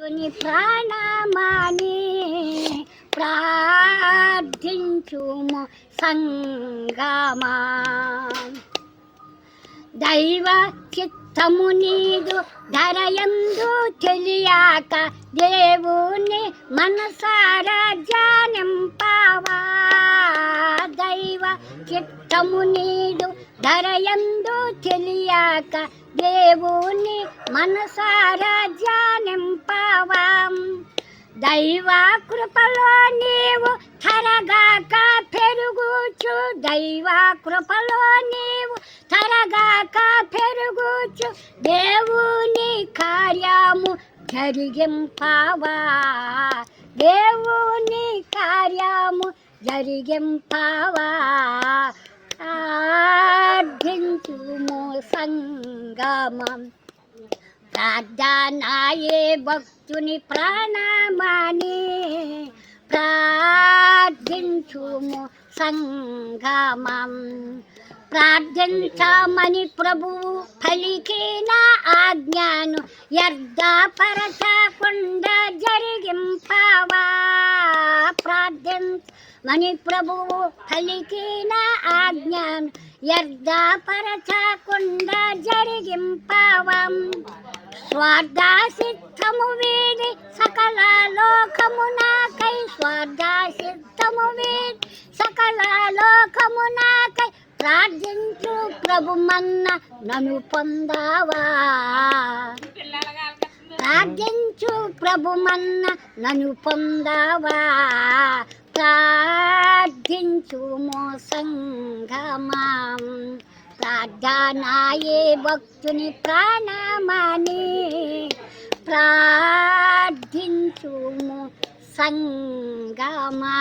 తుని ప్రాణమాని ప్రార్థించుము సంగమా. దైవ చిత్తము నీదు ధరయందు తెలియాక దేవుని మనసారా ధ్యానింపావా. దైవ చిత్తము నీదు ధరయందు తెలియాక దేవుని మనసారా ధ్యానింపావా. దైవ కృపలో నీవు తరగాక పెరుగుచు, దైవ కృపలో నీవు తరగాక పెరుగుచు, దేవుని కార్యము జరిగింపావా. దేవుని కార్యము జరిగింపావా. ప్రార్థించుము సంగమం. ప్రార్థనాయే భక్తుని ప్రాణమాని ప్రార్థించుము సంగమం. ప్రార్థించమని ప్రభువు పలికిన ఆజ్ఞను వ్యర్థపరచకుండా జరిగింపావా. ప్రార్థించమని ప్రభువు పలికిన ఆజ్ఞను వ్యర్థపరచకుండా జరిగింపావా. స్వార్థసిద్ధము వీడి సకల లోకమునాకై, స్వార్థసిద్ధము వీడి సకల లోకమునాకై ప్రార్థించు ప్రభుమన్న నన్ను పొందావా. ప్రార్థించు ప్రభుమన్న నన్ను పొందావా. ప్రార్థించుము సంగమం. ప్రార్థనాయే భక్తుని ప్రాణమాని ప్రార్థించుము సంగమా.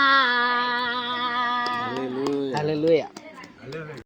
హల్లెలూయా.